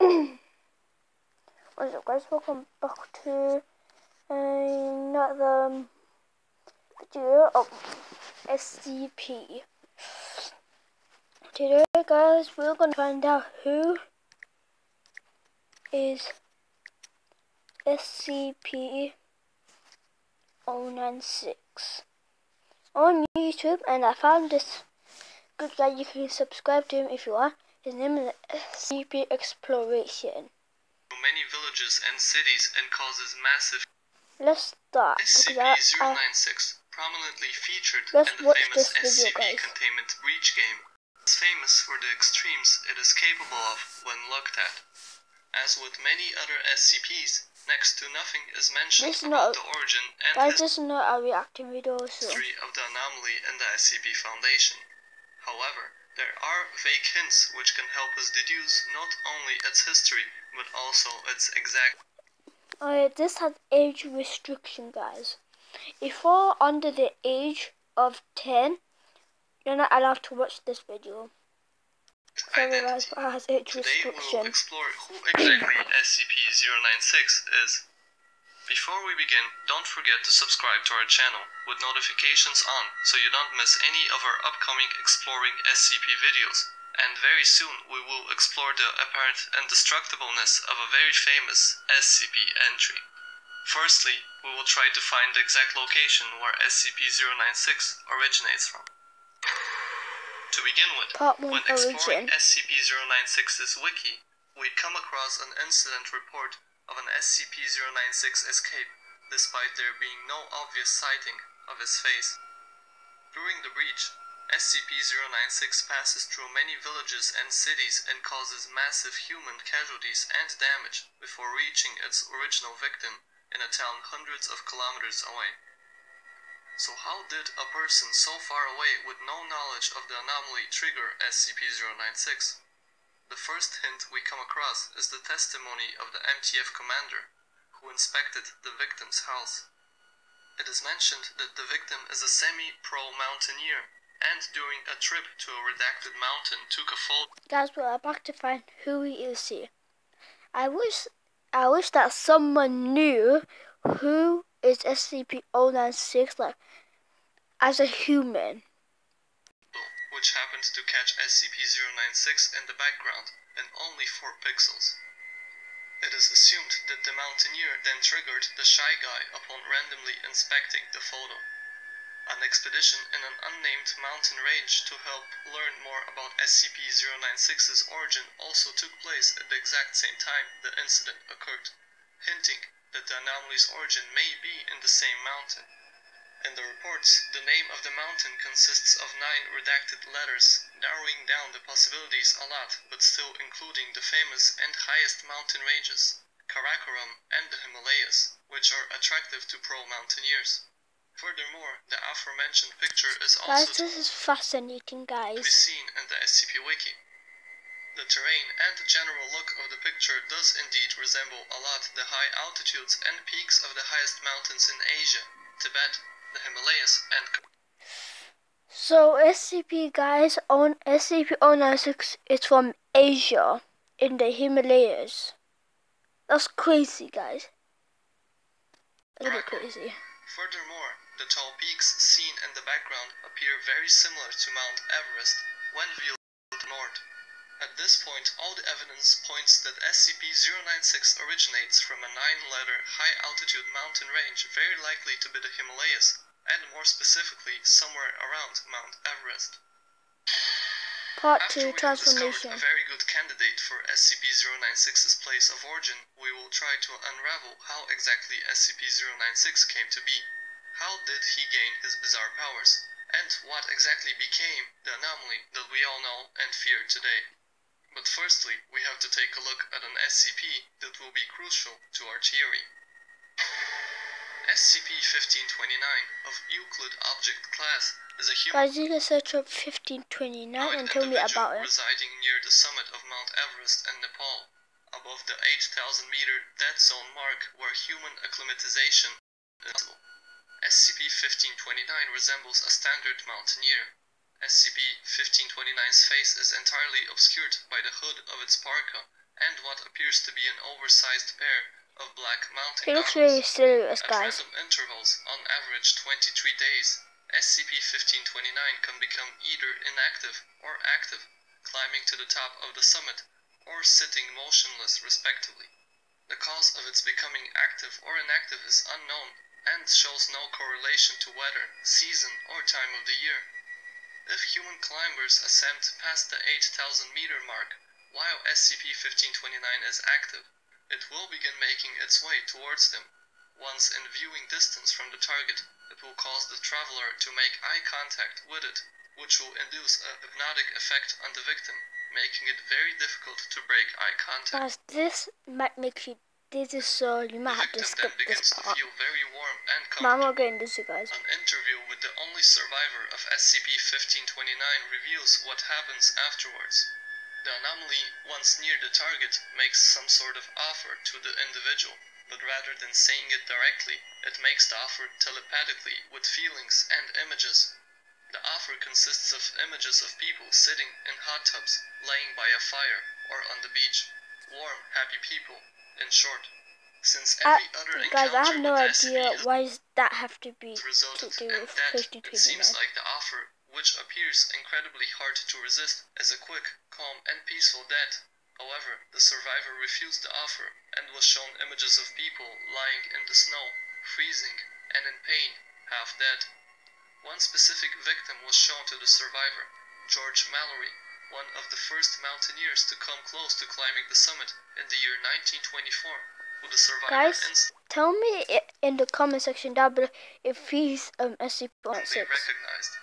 What's up, guys? Welcome back to another video of SCP. Today, guys, we're gonna find out who is SCP-096 on YouTube, and I found this good guy. You can subscribe to him if you want. His name is SCP Exploration. Many villages and cities and causes massive. Let's start. SCP-096 prominently featured in the famous SCP Containment Breach game. It's famous for the extremes it is capable of when looked at. As with many other SCPs, next to nothing is mentioned about the origin and history of the anomaly in the SCP Foundation. However, there are vague hints which can help us deduce not only its history, but also its exact... This has age restriction, guys. If you're under the age of 10, you're not allowed to watch this video. Sorry guys, but it has age restriction. Today we'll explore who exactly SCP-096 is. Before we begin, don't forget to subscribe to our channel with notifications on so you don't miss any of our upcoming Exploring SCP videos. And very soon we will explore the apparent indestructibleness of a very famous SCP entry. Firstly, we will try to find the exact location where SCP-096 originates from. To begin with, when exploring SCP-096's wiki, we come across an incident report of an SCP-096 escape, despite there being no obvious sighting of his face. During the breach, SCP-096 passes through many villages and cities and causes massive human casualties and damage before reaching its original victim in a town hundreds of kilometers away. So how did a person so far away with no knowledge of the anomaly trigger SCP-096? The first hint we come across is the testimony of the MTF commander, who inspected the victim's house. It is mentioned that the victim is a semi-pro mountaineer, and during a trip to a redacted mountain took a photo. Guys, we're about to find who he is here. I wish that someone knew who is SCP-096, like, as a human. Which happens to catch SCP-096 in the background and only 4 pixels. It is assumed that the mountaineer then triggered the shy guy upon randomly inspecting the photo. An expedition in an unnamed mountain range to help learn more about SCP-096's origin also took place at the exact same time the incident occurred, hinting that the anomaly's origin may be in the same mountain. In the reports, the name of the mountain consists of 9 redacted letters, narrowing down the possibilities a lot, but still including the famous and highest mountain ranges, Karakoram and the Himalayas, which are attractive to pro-mountaineers. Furthermore, the aforementioned picture is also this is fascinating, guys. To be seen in the SCP Wiki. The terrain and general look of the picture does indeed resemble a lot the high altitudes and peaks of the highest mountains in Asia, Tibet, the Himalayas, and... So SCP, guys, on SCP-096 is from Asia, in the Himalayas. That's crazy, guys. A little bit crazy. Furthermore, the tall peaks seen in the background appear very similar to Mount Everest when viewed north. At this point, all the evidence points that SCP-096 originates from a 9-letter high-altitude mountain range very likely to be the Himalayas, and more specifically, somewhere around Mount Everest. Part 2, Transformation. After we have discovered transformation. a very good candidate for SCP-096's place of origin, we will try to unravel how exactly SCP-096 came to be. How did he gain his bizarre powers? And what exactly became the anomaly that we all know and fear today? But firstly, we have to take a look at an SCP that will be crucial to our theory. SCP-1529 of Euclid Object Class is a human... Guys, you can search up 1529 and tell me about it. Residing near the summit of Mount Everest in Nepal, above the 8,000-meter dead zone mark where human acclimatization is possible. SCP-1529 resembles a standard mountaineer. SCP-1529's face is entirely obscured by the hood of its parka, and what appears to be an oversized pair of black mountain He looks goggles. really serious, At guys. random intervals, on average 23 days, SCP-1529 can become either inactive or active, climbing to the top of the summit, or sitting motionless respectively. The cause of its becoming active or inactive is unknown and shows no correlation to weather, season, or time of the year. If human climbers ascend past the 8,000-meter mark while SCP-1529 is active, it will begin making its way towards them. Once in viewing distance from the target, it will cause the traveler to make eye contact with it, which will induce a hypnotic effect on the victim, making it very difficult to break eye contact. Guys, this might make you dizzy, so you might have to The victim skip then begins this to part. feel very warm and But I'm comfortable. not getting dizzy, guys. An interview with the only survivor of SCP-1529 reveals what happens afterwards. The anomaly, once near the target, makes some sort of offer to the individual, but rather than saying it directly, it makes the offer telepathically with feelings and images. The offer consists of images of people sitting in hot tubs, laying by a fire, or on the beach. Warm, happy people, in short. Since every other Guys, I have encounter no with idea SCP why does that have to be has to resulted do in with death, it 1529. seems like the offer, which appears incredibly hard to resist, is a quick, calm, and peaceful death. However, the survivor refused the offer and was shown images of people lying in the snow, freezing, and in pain, half dead. One specific victim was shown to the survivor, George Mallory, one of the first mountaineers to come close to climbing the summit in the year 1924, who the survivor Guys, tell me in the comment section down below if he's SCP-106. recognized.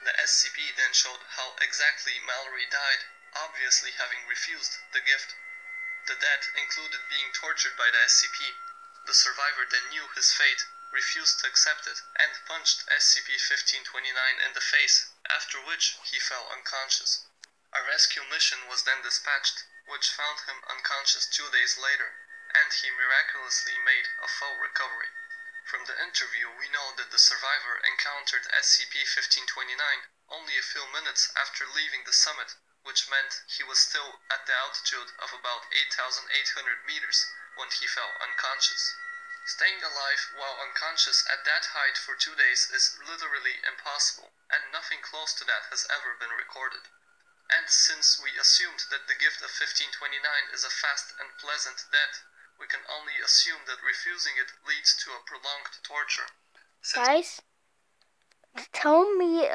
The SCP then showed how exactly Mallory died, obviously having refused the gift. The death included being tortured by the SCP. The survivor then knew his fate, refused to accept it, and punched SCP-1529 in the face, after which he fell unconscious. A rescue mission was then dispatched, which found him unconscious 2 days later, and he miraculously made a full recovery. From the interview, we know that the survivor encountered SCP-1529 only a few minutes after leaving the summit, which meant he was still at the altitude of about 8,800 meters when he fell unconscious. Staying alive while unconscious at that height for 2 days is literally impossible, and nothing close to that has ever been recorded. And since we assumed that the gift of 1529 is a fast and pleasant death, we can only assume that refusing it leads to a prolonged torture. Guys, tell me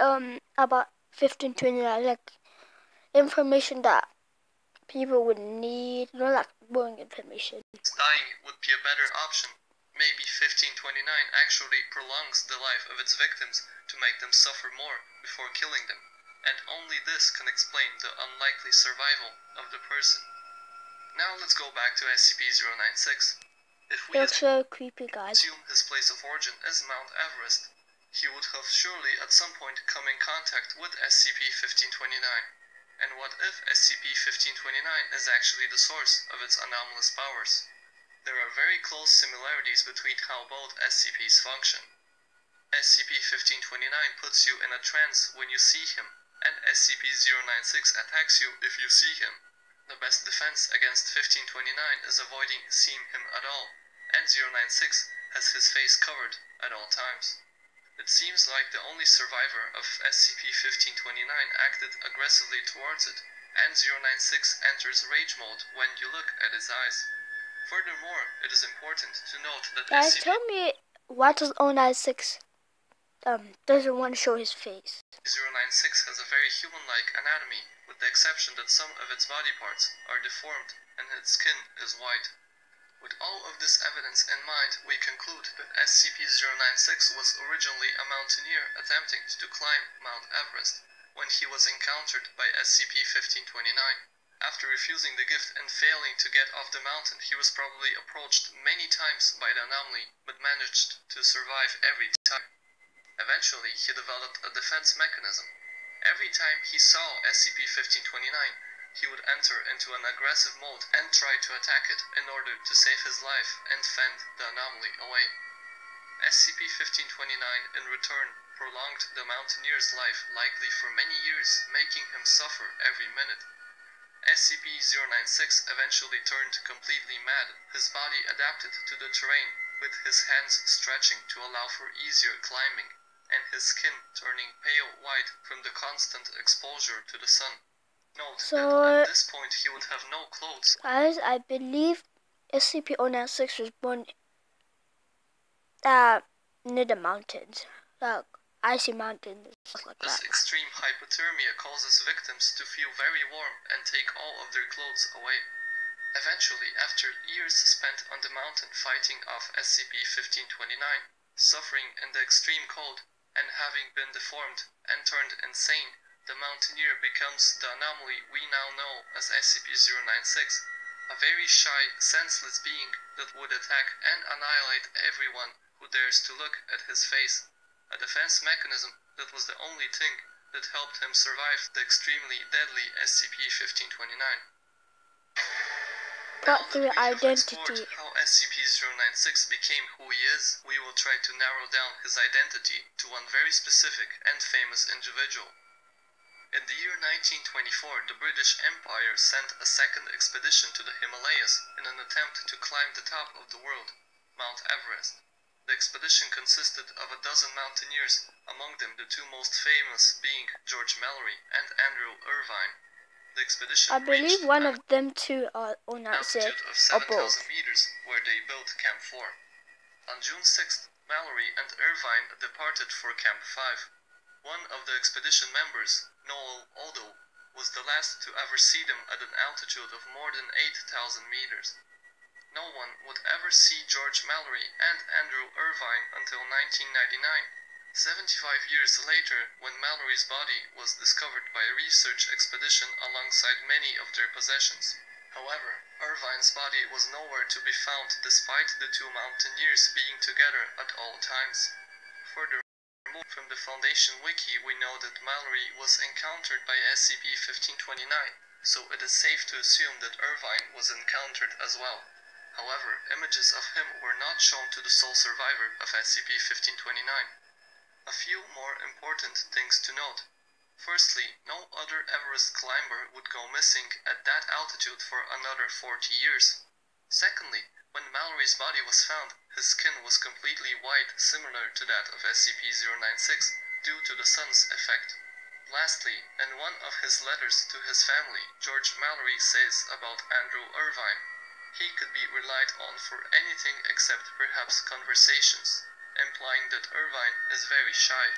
about 1529, like information that people would need, not like boring information. Dying would be a better option. Maybe 1529 actually prolongs the life of its victims to make them suffer more before killing them, and only this can explain the unlikely survival of the person. Now let's go back to SCP-096. If we Looks so creepy, guys. assume his place of origin is Mount Everest, he would have surely at some point come in contact with SCP-1529. And what if SCP-1529 is actually the source of its anomalous powers? There are very close similarities between how both SCPs function. SCP-1529 puts you in a trance when you see him, and SCP-096 attacks you if you see him. The best defense against 1529 is avoiding seeing him at all, and 096 has his face covered at all times. It seems like the only survivor of SCP-1529 acted aggressively towards it, and 096 enters rage mode when you look at his eyes. Furthermore, it is important to note that Guys, tell me why does 096 doesn't want to show his face? 096 has a very human-like anatomy, with the exception that some of its body parts are deformed and its skin is white. With all of this evidence in mind, we conclude that SCP-096 was originally a mountaineer attempting to climb Mount Everest when he was encountered by SCP-1529. After refusing the gift and failing to get off the mountain, he was probably approached many times by the anomaly, but managed to survive every time. Eventually, he developed a defense mechanism. Every time he saw SCP-1529, he would enter into an aggressive mode and try to attack it in order to save his life and fend the anomaly away. SCP-1529, in return, prolonged the mountaineer's life likely for many years, making him suffer every minute. SCP SCP-096 eventually turned completely mad. His body adapted to the terrain, with his hands stretching to allow for easier climbing, and his skin turning pale white from the constant exposure to the sun. Note that at this point he would have no clothes. Guys, I believe SCP-096 was born near the mountains, like icy mountains and stuff like that. This extreme hypothermia causes victims to feel very warm and take all of their clothes away. Eventually, after years spent on the mountain fighting off SCP-1529, suffering in the extreme cold, and having been deformed and turned insane, the mountaineer becomes the anomaly we now know as SCP-096, a very shy, senseless being that would attack and annihilate everyone who dares to look at his face, a defense mechanism that was the only thing that helped him survive the extremely deadly SCP-1529. Got through identity. How SCP-096 became who he is, we will try to narrow down his identity to one very specific and famous individual. In the year 1924, the British Empire sent a second expedition to the Himalayas in an attempt to climb the top of the world, Mount Everest. The expedition consisted of a dozen mountaineers, among them the two most famous being George Mallory and Andrew Irvine. The expedition I believe one of them two are an altitude of 7,000 meters, where they built Camp 4. On June 6th, Mallory and Irvine departed for Camp 5. One of the expedition members, Noel Odo, was the last to ever see them at an altitude of more than 8,000 meters. No one would ever see George Mallory and Andrew Irvine until 1999. 75 years later, when Mallory's body was discovered by a research expedition alongside many of their possessions. However, Irvine's body was nowhere to be found despite the two mountaineers being together at all times. Furthermore, from the Foundation Wiki we know that Mallory was encountered by SCP-1529, so it is safe to assume that Irvine was encountered as well. However, images of him were not shown to the sole survivor of SCP-1529. A few more important things to note. Firstly, no other Everest climber would go missing at that altitude for another 40 years. Secondly, when Mallory's body was found, his skin was completely white, similar to that of SCP-096, due to the sun's effect. Lastly, in one of his letters to his family, George Mallory says about Andrew Irvine, he could be relied on for anything except perhaps conversations, implying that Irvine is very shy.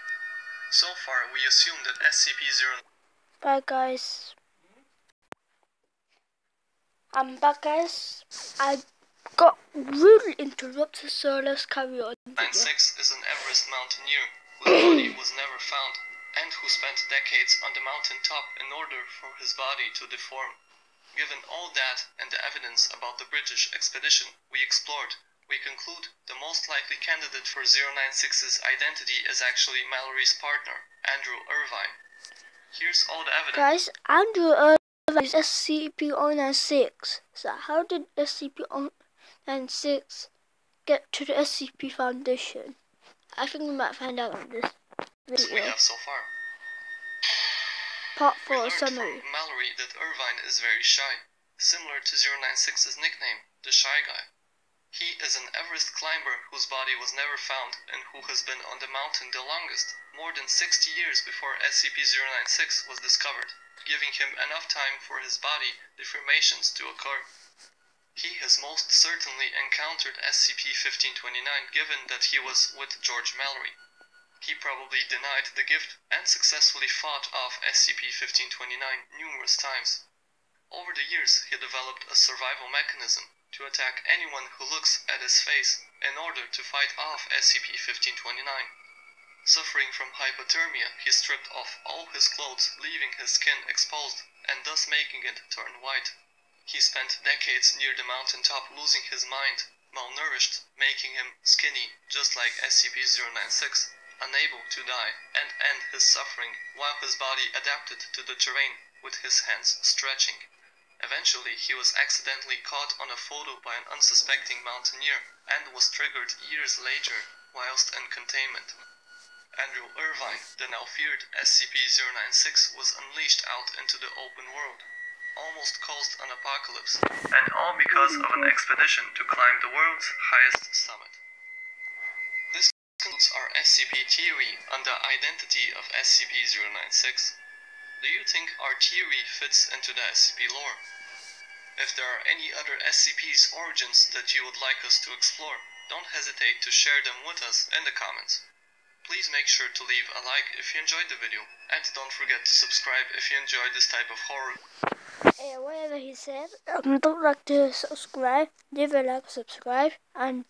So far, we assume that SCP-0... Bye guys. I'm back guys. I got rudely interrupted, so let's carry on. 96 is an Everest mountaineer whose body was never found, and who spent decades on the mountain top in order for his body to deform. Given all that and the evidence about the British expedition we explored, we conclude the most likely candidate for 096's identity is actually Mallory's partner, Andrew Irvine. Here's all the evidence. Guys, Andrew Irvine is SCP-096. So how did SCP-096 get to the SCP Foundation? I think we might find out on this video. We have so far. Part We 4 learned summary. from Mallory that Irvine is very shy, similar to 096's nickname, the Shy Guy. He is an Everest climber whose body was never found and who has been on the mountain the longest, more than 60 years before SCP-096 was discovered, giving him enough time for his body deformations to occur. He has most certainly encountered SCP-1529 given that he was with George Mallory. He probably denied the gift and successfully fought off SCP-1529 numerous times. Over the years, he developed a survival mechanism to attack anyone who looks at his face in order to fight off SCP-1529. Suffering from hypothermia, he stripped off all his clothes, leaving his skin exposed and thus making it turn white. He spent decades near the mountaintop losing his mind, malnourished, making him skinny just like SCP-096, unable to die and end his suffering while his body adapted to the terrain with his hands stretching. Eventually, he was accidentally caught on a photo by an unsuspecting mountaineer and was triggered years later whilst in containment. Andrew Irvine, the now feared SCP-096, was unleashed out into the open world. almost caused an apocalypse, and all because of an expedition to climb the world's highest summit. This concludes our SCP theory on the identity of SCP-096. Do you think our theory fits into the SCP lore? If there are any other SCP's origins that you would like us to explore, don't hesitate to share them with us in the comments. Please make sure to leave a like if you enjoyed the video, and don't forget to subscribe if you enjoyed this type of horror. Whatever he said, don't forget to subscribe, leave a like, subscribe, and